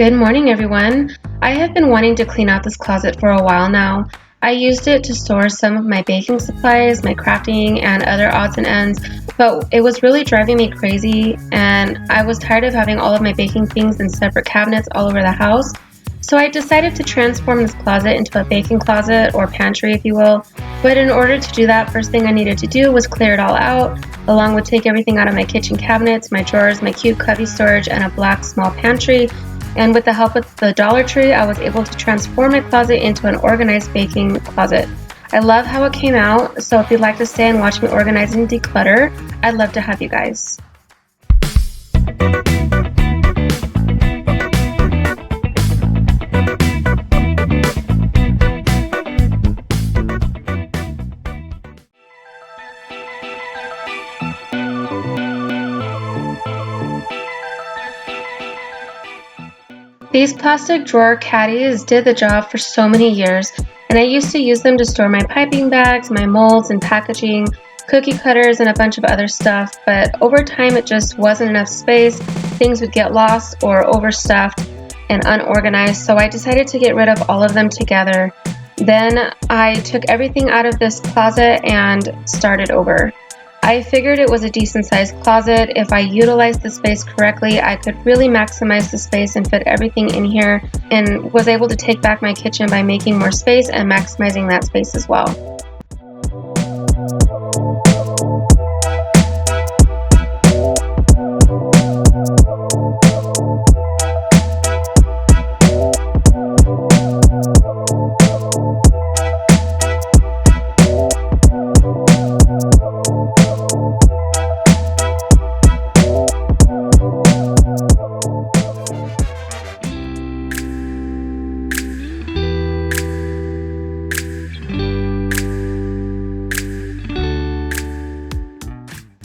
Good morning, everyone. I have been wanting to clean out this closet for a while now. I used it to store some of my baking supplies, my crafting, and other odds and ends, but it was really driving me crazy, and I was tired of having all of my baking things in separate cabinets all over the house. So I decided to transform this closet into a baking closet, or pantry if you will. But in order to do that, first thing I needed to do was clear it all out, along with take everything out of my kitchen cabinets, my drawers, my cute cubby storage, and a black small pantry. And with the help of the Dollar Tree, I was able to transform my closet into an organized baking closet. I love how it came out, so if you'd like to stay and watch me organize and declutter, I'd love to have you guys. These plastic drawer caddies did the job for so many years, and I used to use them to store my piping bags, my molds and packaging, cookie cutters, and a bunch of other stuff, but over time it just wasn't enough space. Things would get lost or overstuffed and unorganized, so I decided to get rid of all of them together. Then I took everything out of this closet and started over. I figured it was a decent sized closet. If I utilized the space correctly, I could really maximize the space and fit everything in here, and was able to take back my kitchen by making more space and maximizing that space as well.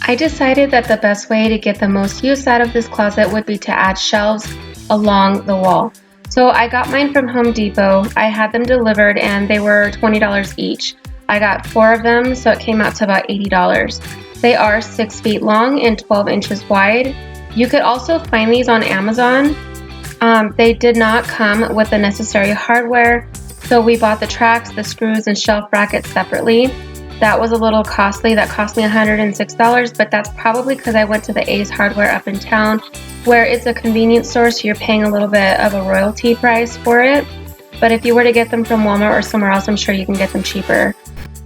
I decided that the best way to get the most use out of this closet would be to add shelves along the wall. So I got mine from Home Depot. I had them delivered and they were $20 each. I got 4 of them, so it came out to about $80. They are 6 feet long and 12 inches wide. You could also find these on Amazon. They did not come with the necessary hardware, so we bought the tracks, the screws, and shelf brackets separately. That was a little costly. That cost me $106, but that's probably because I went to the Ace Hardware up in town, where it's a convenience store, so you're paying a little bit of a royalty price for it. But if you were to get them from Walmart or somewhere else, I'm sure you can get them cheaper.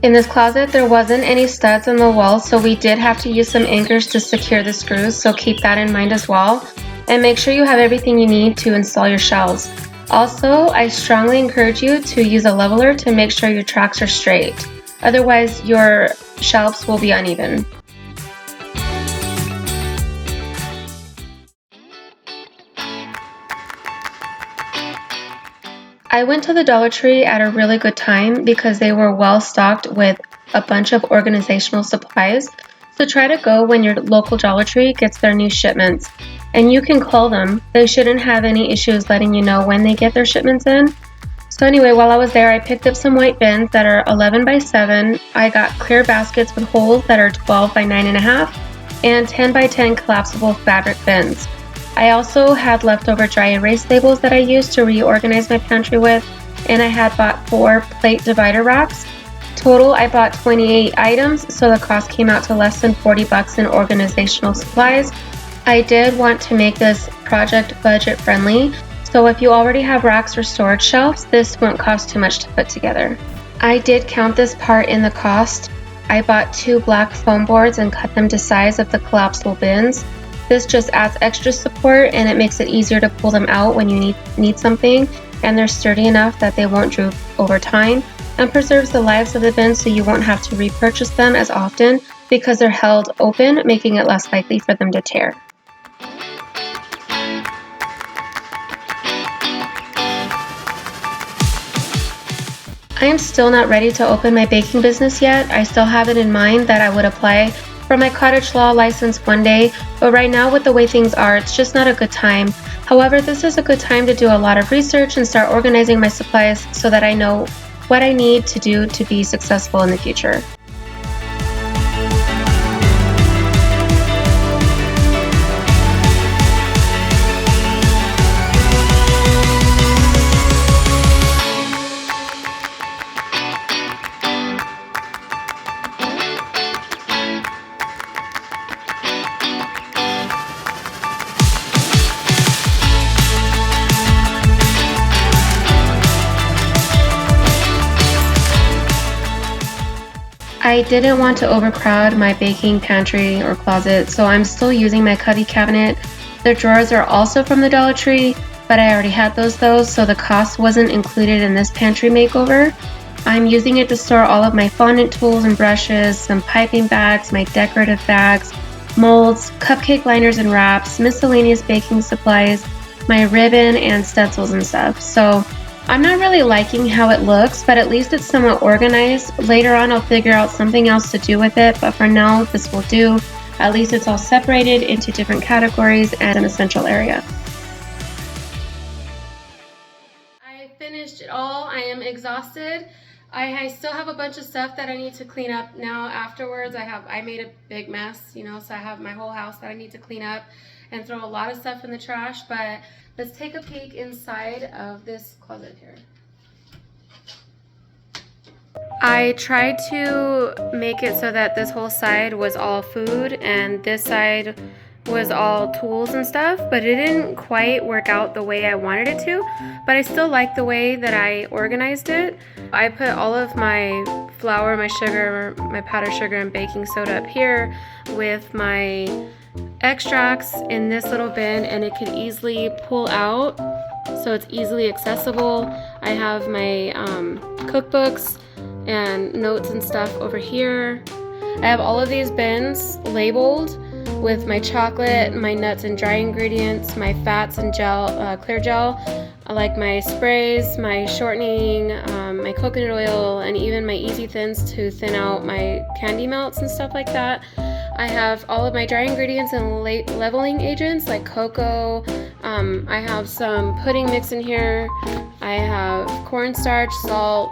In this closet, there wasn't any studs on the walls, so we did have to use some anchors to secure the screws, so keep that in mind as well. And make sure you have everything you need to install your shelves. Also, I strongly encourage you to use a leveler to make sure your tracks are straight. Otherwise, your shelves will be uneven. I went to the Dollar Tree at a really good time because they were well stocked with a bunch of organizational supplies. So try to go when your local Dollar Tree gets their new shipments. And you can call them. They shouldn't have any issues letting you know when they get their shipments in. So anyway, while I was there, I picked up some white bins that are 11 by 7. I got clear baskets with holes that are 12 by 9.5 and 10 by 10 collapsible fabric bins. I also had leftover dry erase labels that I used to reorganize my pantry with, and I had bought 4 plate divider racks. Total, I bought 28 items, so the cost came out to less than $40 in organizational supplies. I did want to make this project budget friendly, so if you already have racks or storage shelves, this won't cost too much to put together. I did count this part in the cost. I bought 2 black foam boards and cut them to size of the collapsible bins. This just adds extra support and it makes it easier to pull them out when you need something, and they're sturdy enough that they won't droop over time, and preserves the lives of the bins so you won't have to repurchase them as often because they're held open, making it less likely for them to tear. I am still not ready to open my baking business yet. I still have it in mind that I would apply for my cottage law license one day, but right now with the way things are, it's just not a good time. However, this is a good time to do a lot of research and start organizing my supplies so that I know what I need to do to be successful in the future. I didn't want to overcrowd my baking pantry or closet, so I'm still using my cubby cabinet. The drawers are also from the Dollar Tree, but I already had those, so the cost wasn't included in this pantry makeover. I'm using it to store all of my fondant tools and brushes, some piping bags, my decorative bags, molds, cupcake liners and wraps, miscellaneous baking supplies, my ribbon and stencils and stuff. So I'm not really liking how it looks, but at least it's somewhat organized. Later on I'll figure out something else to do with it, but for now this will do. At least it's all separated into different categories and an essential area. I finished it all. I am exhausted. I still have a bunch of stuff that I need to clean up now afterwards. I made a big mess, so I have my whole house that I need to clean up and throw a lot of stuff in the trash, but let's take a peek inside of this closet here. I tried to make it so that this whole side was all food and this side was all tools and stuff, but it didn't quite work out the way I wanted it to, but I still like the way that I organized it. I put all of my flour, my sugar, my powdered sugar, and baking soda up here with my extracts in this little bin, and it can easily pull out, so it's easily accessible. I have my cookbooks and notes and stuff over here. I have all of these bins labeled with my chocolate, my nuts and dry ingredients, my fats and gel, clear gel. I like my sprays, my shortening, my coconut oil, and even my easy thins to thin out my candy melts and stuff like that. I have all of my dry ingredients and leveling agents like cocoa. I have some pudding mix in here. I have cornstarch, salt,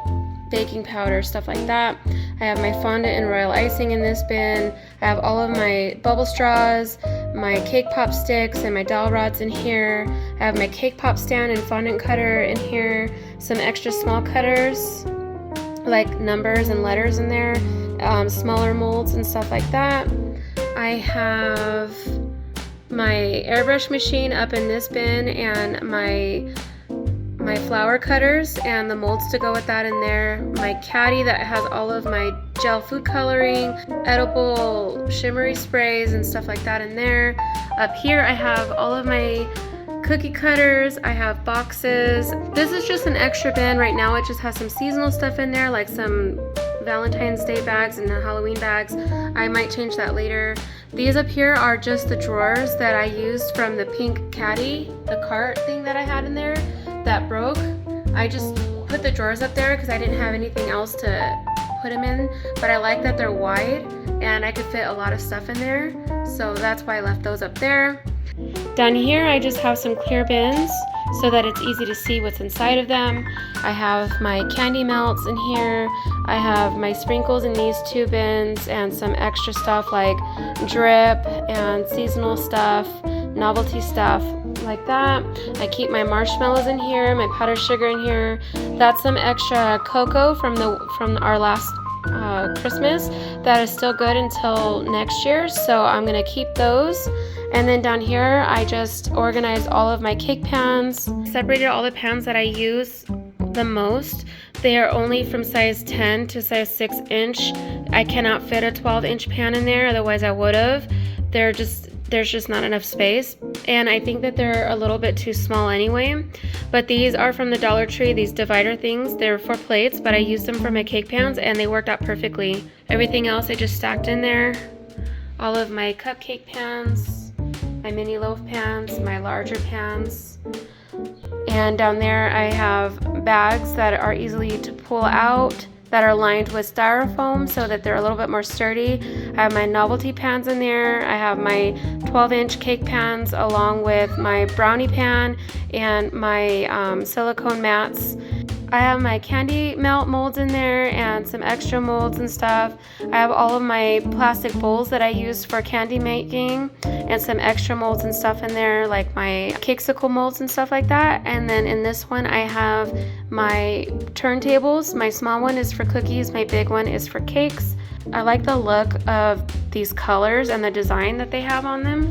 baking powder, stuff like that. I have my fondant and royal icing in this bin. I have all of my bubble straws, my cake pop sticks, and my dowel rods in here. I have my cake pop stand and fondant cutter in here. Some extra small cutters, like numbers and letters in there. Smaller molds and stuff like that. I have my airbrush machine up in this bin and my flower cutters and the molds to go with that in there. My caddy that has all of my gel food coloring, edible shimmery sprays and stuff like that in there. Up here I have all of my cookie cutters. I have boxes. This is just an extra bin right now. It just has some seasonal stuff in there, like some Valentine's Day bags and Halloween bags. I might change that later. These up here are just the drawers that I used from the pink caddy, the cart thing that I had in there that broke. I just put the drawers up there because I didn't have anything else to put them in, but I like that they're wide and I could fit a lot of stuff in there, so that's why I left those up there. Down here I just have some clear bins so that it's easy to see what's inside of them. I have my candy melts in here. I have my sprinkles in these two bins and some extra stuff like drip and seasonal stuff, novelty stuff like that. I keep my marshmallows in here, my powdered sugar in here. That's some extra cocoa from our last Christmas that is still good until next year, so I'm gonna keep those. And then down here I just organized all of my cake pans, separated all the pans that I use the most. They are only from size 10 to size 6 inch. I cannot fit a 12-inch pan in there, otherwise I would have. There's just not enough space, and I think that they're a little bit too small anyway. But these are from the Dollar Tree, these divider things. They're for plates, but I used them for my cake pans and they worked out perfectly. Everything else I just stacked in there. All of my cupcake pans, my mini loaf pans, my larger pans. And down there I have bags that are easily to pull out, that are lined with styrofoam so that they're a little bit more sturdy. I have my novelty pans in there. I have my 12-inch cake pans along with my brownie pan and my silicone mats. I have my candy melt molds in there and some extra molds and stuff. I have all of my plastic bowls that I use for candy making and some extra molds and stuff in there, like my cakesicle molds and stuff like that. And then in this one I have my turntables. My small one is for cookies, my big one is for cakes. I like the look of these colors and the design that they have on them.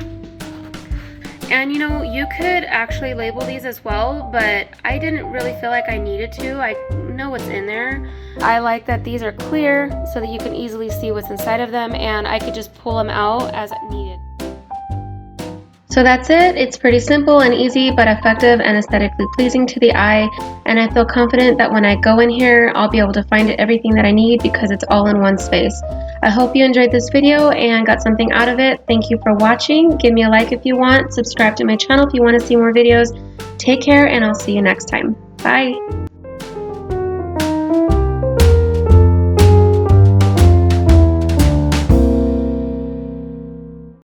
And you could actually label these as well, but I didn't really feel like I needed to. I know what's in there. I like that these are clear so that you can easily see what's inside of them, and I could just pull them out as needed. So that's it. It's pretty simple and easy, but effective and aesthetically pleasing to the eye, and I feel confident that when I go in here, I'll be able to find everything that I need because it's all in one space. I hope you enjoyed this video and got something out of it. Thank you for watching. Give me a like if you want. Subscribe to my channel if you want to see more videos. Take care, and I'll see you next time. Bye.